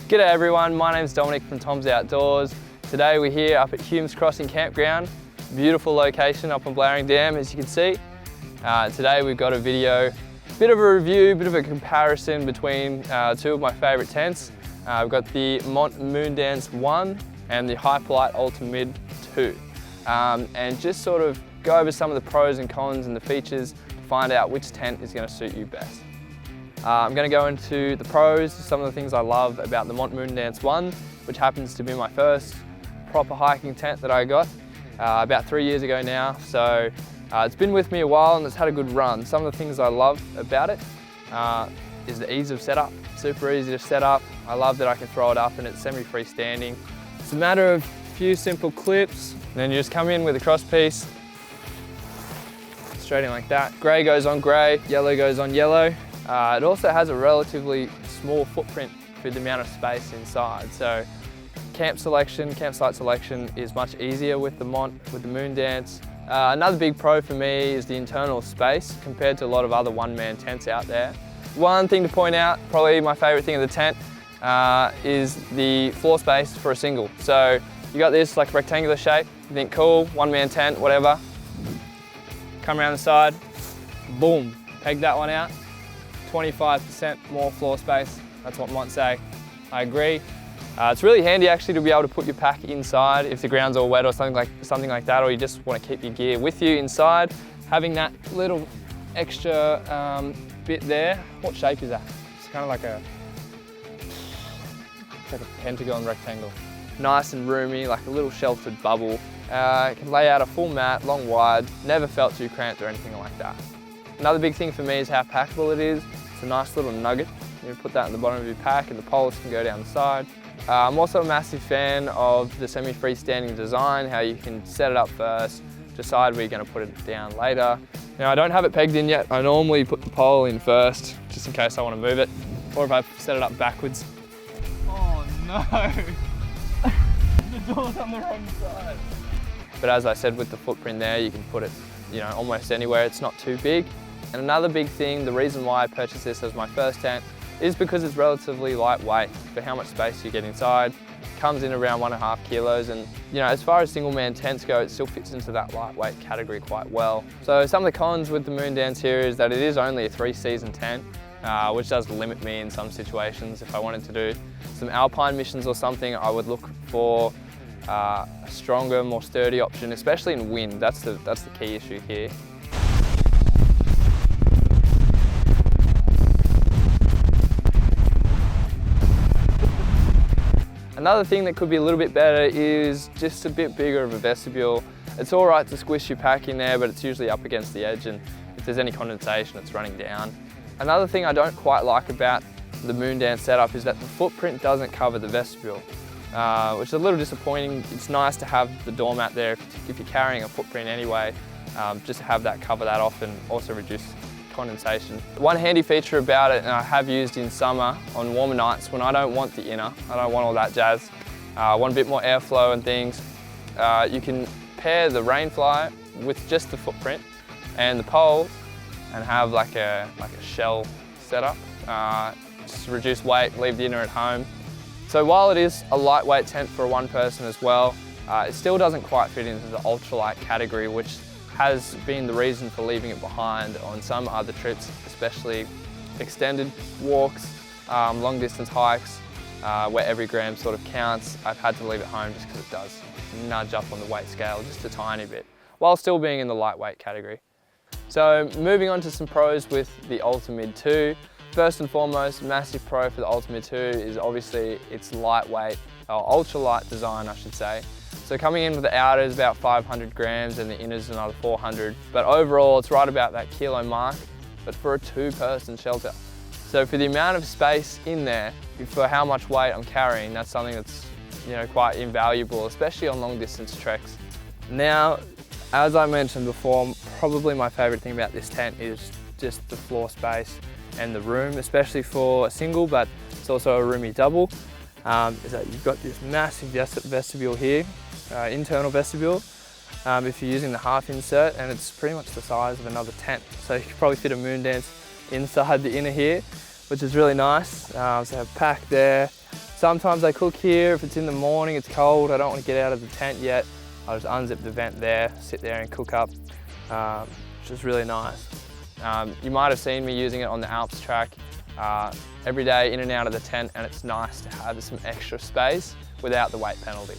G'day everyone, my name's Dominic from Tom's Outdoors. Today we're here up at Humes Crossing Campground. Beautiful location up on Blowering Dam, as you can see. Today we've got a video, bit of a review, bit of a comparison between two of my favourite tents. We've got the Mont Moondance 1 and the Hyperlite Ultimid 2. And just sort of go over some of the pros and cons and the features to find out which tent is going to suit you best. I'm going to go into the pros, some of the things I love about the Mont Moondance 1, which happens to be my first proper hiking tent that I got about 3 years ago now. So it's been with me a while and it's had a good run. Some of the things I love about it is the ease of setup. Super easy to set up. I love that I can throw it up and it's semi-freestanding. It's a matter of a few simple clips, and then you just come in with a cross piece, straight in like that. Grey goes on grey, yellow goes on yellow. It also has a relatively small footprint for the amount of space inside. So campsite selection is much easier with the Mont, with the Moondance. Another big pro for me is the internal space compared to a lot of other one-man tents out there. One thing to point out, probably my favourite thing of the tent, is the floor space for a single. So you got this like rectangular shape, you think cool, one-man tent, whatever. Come around the side, boom, peg that one out. 25% more floor space, that's what Mont say. I agree. It's really handy actually to be able to put your pack inside if the ground's all wet or something like that, or you just want to keep your gear with you inside. Having that little extra bit there, what shape is that? It's kind of like a pentagon rectangle. Nice and roomy, like a little sheltered bubble. It can lay out a full mat, long, wide, never felt too cramped or anything like that. Another big thing for me is how packable it is. It's a nice little nugget. You put that in the bottom of your pack and the poles can go down the side. I'm also a massive fan of the semi-freestanding design, how you can set it up first, decide where you're going to put it down later. Now I don't have it pegged in yet. I normally put the pole in first, just in case I want to move it, or if I set it up backwards. Oh no! The door's on the wrong side. But as I said, with the footprint there, you can put it, almost anywhere. It's not too big. And another big thing, the reason why I purchased this as my first tent, is because it's relatively lightweight for how much space you get inside. It comes in around 1.5 kilos, and as far as single man tents go, it still fits into that lightweight category quite well. So some of the cons with the Moondance here is that it is only a 3-season tent, which does limit me in some situations. If I wanted to do some alpine missions or something, I would look for a stronger, more sturdy option, especially in wind. That's the key issue here. Another thing that could be a little bit better is just a bit bigger of a vestibule. It's all right to squish your pack in there, but it's usually up against the edge, and if there's any condensation, it's running down. Another thing I don't quite like about the Moondance setup is that the footprint doesn't cover the vestibule, which is a little disappointing. It's nice to have the doormat there if you're carrying a footprint anyway, just to have that cover that off and also reduce condensation. One handy feature about it, and I have used in summer on warmer nights when I don't want the inner, I don't want all that jazz, I want a bit more airflow and things, you can pair the Rainfly with just the footprint and the poles and have like a shell setup, just reduce weight, leave the inner at home. So while it is a lightweight tent for one person as well, it still doesn't quite fit into the ultralight category, which has been the reason for leaving it behind on some other trips, especially extended walks, long distance hikes, where every gram sort of counts. I've had to leave it home just because it does nudge up on the weight scale just a tiny bit, while still being in the lightweight category. So moving on to some pros with the Ultimid 2. First and foremost, massive pro for the Ultimid 2 is obviously its lightweight, or ultralight design I should say. So coming in with the outer is about 500 grams and the inner is another 400. But overall, it's right about that kilo mark, but for a 2-person shelter. So for the amount of space in there, for how much weight I'm carrying, that's something that's quite invaluable, especially on long distance treks. Now, as I mentioned before, probably my favorite thing about this tent is just the floor space and the room, especially for a single, but it's also a roomy double. Is that you've got this massive vestibule here, internal vestibule, if you're using the half insert, and it's pretty much the size of another tent. So you could probably fit a Moondance inside the inner here, which is really nice. So I have pack there, Sometimes I cook here. If it's in the morning, it's cold, I don't want to get out of the tent yet, I'll just unzip the vent there, sit there and cook up, which is really nice. You might have seen me using it on the Alps track every day in and out of the tent, and it's nice to have some extra space without the weight penalty.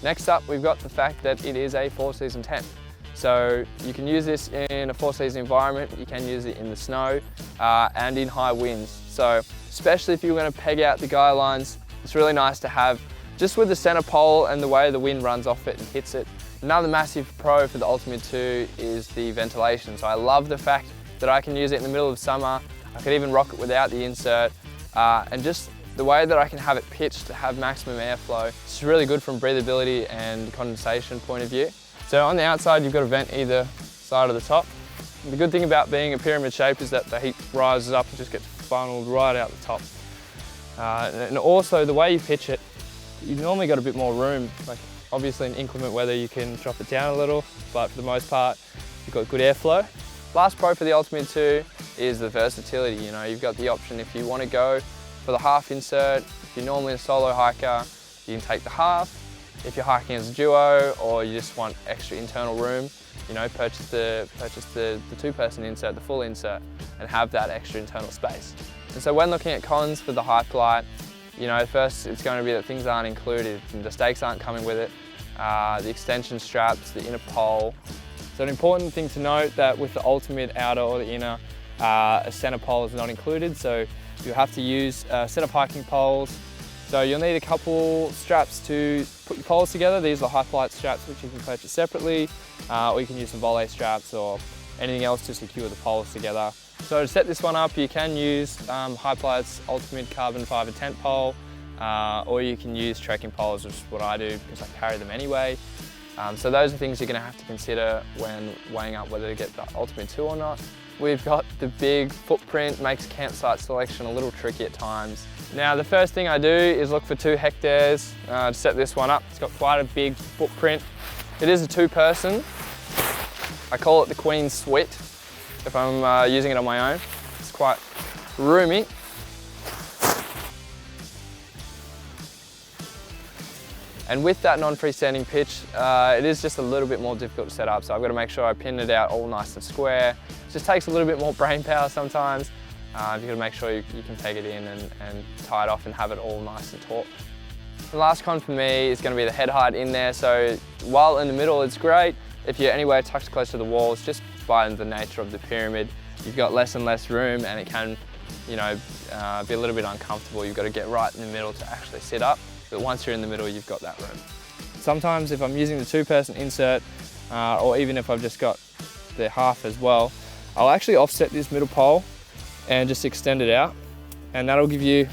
Next up, we've got the fact that it is a 4-season tent. So you can use this in a 4-season environment, you can use it in the snow and in high winds. So especially if you're going to peg out the guy lines, it's really nice to have just with the center pole and the way the wind runs off it and hits it. Another massive pro for the Ultimate 2 is the ventilation. So I love the fact that I can use it in the middle of summer. I could even rock it without the insert, and just the way that I can have it pitched to have maximum airflow. It's really good from breathability and condensation point of view. So on the outside, you've got a vent either side of the top. The good thing about being a pyramid shape is that the heat rises up and just gets funneled right out the top. And also the way you pitch it, you've normally got a bit more room. Like obviously in inclement weather, you can drop it down a little, but for the most part, you've got good airflow. Last pro for the Ultimate 2 is the versatility. You know, you've got the option if you want to go for the half insert. If you're normally a solo hiker, you can take the half. If you're hiking as a duo or you just want extra internal room, you know, purchase the 2-person insert, the full insert, and have that extra internal space. And so when looking at cons for the Hyperlite, you know, first it's going to be that things aren't included. The stakes aren't coming with it, the extension straps, the inner pole. So an important thing to note that with the Ultimate outer or the inner, a center pole is not included, so you'll have to use a set of hiking poles. So you'll need a couple straps to put your poles together. These are the Hyperlite straps which you can purchase separately, or you can use some volley straps or anything else to secure the poles together. So to set this one up, you can use Hyperlite's Ultimate Carbon Fiber tent pole, or you can use trekking poles, which is what I do because I carry them anyway. So those are things you're going to have to consider when weighing up whether to get the Ultimate 2 or not. We've got the big footprint, makes campsite selection a little tricky at times. Now the first thing I do is look for 2 hectares to set this one up. It's got quite a big footprint. It is a 2-person. I call it the Queen's Suite if I'm using it on my own. It's quite roomy. And with that non-freestanding pitch, it is just a little bit more difficult to set up. So I've got to make sure I pin it out all nice and square. It just takes a little bit more brain power sometimes. You've got to make sure you can peg it in and tie it off and have it all nice and taut. The last con for me is going to be the head height in there. So while in the middle it's great, if you're anywhere tucked close to the walls, just by the nature of the pyramid, you've got less and less room and it can, you know, be a little bit uncomfortable. You've got to get right in the middle to actually sit up. But once you're in the middle, you've got that room. Sometimes if I'm using the 2-person insert, or even if I've just got the half as well, I'll actually offset this middle pole and just extend it out. And that'll give you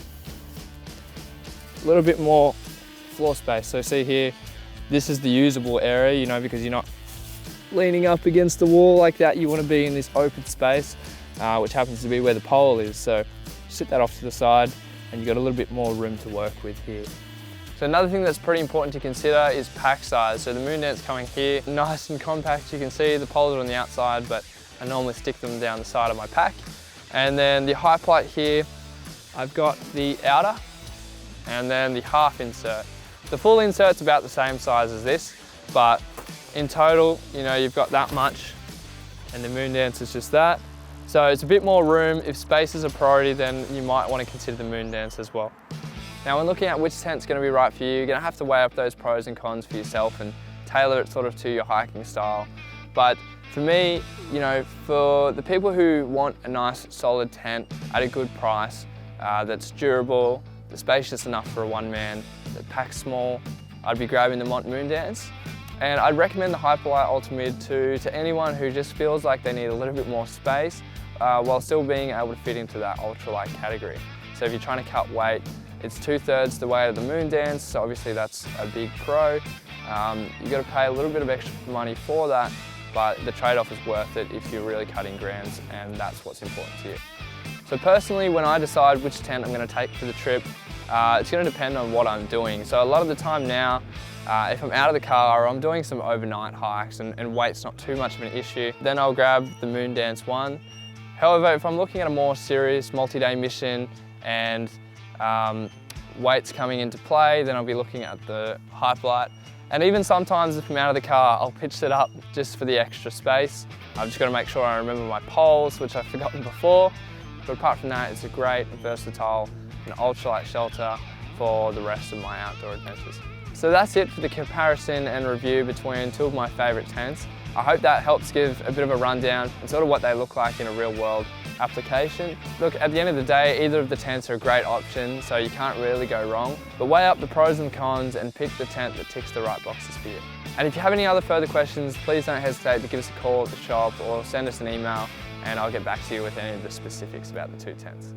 a little bit more floor space. So see here, this is the usable area, you know, because you're not leaning up against the wall like that. You want to be in this open space, which happens to be where the pole is. So sit that off to the side and you've got a little bit more room to work with here. So another thing that's pretty important to consider is pack size. So the Moondance coming here, nice and compact. You can see the poles are on the outside, but I normally stick them down the side of my pack. And then the Hyperlite here, I've got the outer and then the half insert. The full insert's about the same size as this, but in total, you know, you've got that much and the Moondance is just that. So it's a bit more room. If space is a priority, then you might want to consider the Moondance as well. Now when looking at which tent's going to be right for you, you're going to have to weigh up those pros and cons for yourself and tailor it sort of to your hiking style. But for me, you know, for the people who want a nice solid tent at a good price, that's durable, that's spacious enough for a one-man, that packs small, I'd be grabbing the Mont Moondance. And I'd recommend the Hyperlite Ultimate 2 to anyone who just feels like they need a little bit more space while still being able to fit into that ultralight category. So if you're trying to cut weight, it's 2/3 the weight of the Moondance, so obviously that's a big pro. You've got to pay a little bit of extra money for that, but the trade-off is worth it if you're really cutting grams, and that's what's important to you. So personally, when I decide which tent I'm going to take for the trip, it's going to depend on what I'm doing. So a lot of the time now, if I'm out of the car or I'm doing some overnight hikes and weight's not too much of an issue, then I'll grab the Moondance 1. However, if I'm looking at a more serious multi-day mission and weights coming into play, then I'll be looking at the hype light. And even sometimes if I'm out of the car, I'll pitch it up just for the extra space. I've just got to make sure I remember my poles, which I've forgotten before. But apart from that, it's a great, versatile and ultralight shelter for the rest of my outdoor adventures. So that's it for the comparison and review between two of my favourite tents. I hope that helps give a bit of a rundown and sort of what they look like in a real world application. Look, at the end of the day, either of the tents are a great option, so you can't really go wrong. But weigh up the pros and cons and pick the tent that ticks the right boxes for you. And if you have any other further questions, please don't hesitate to give us a call at the shop or send us an email and I'll get back to you with any of the specifics about the two tents.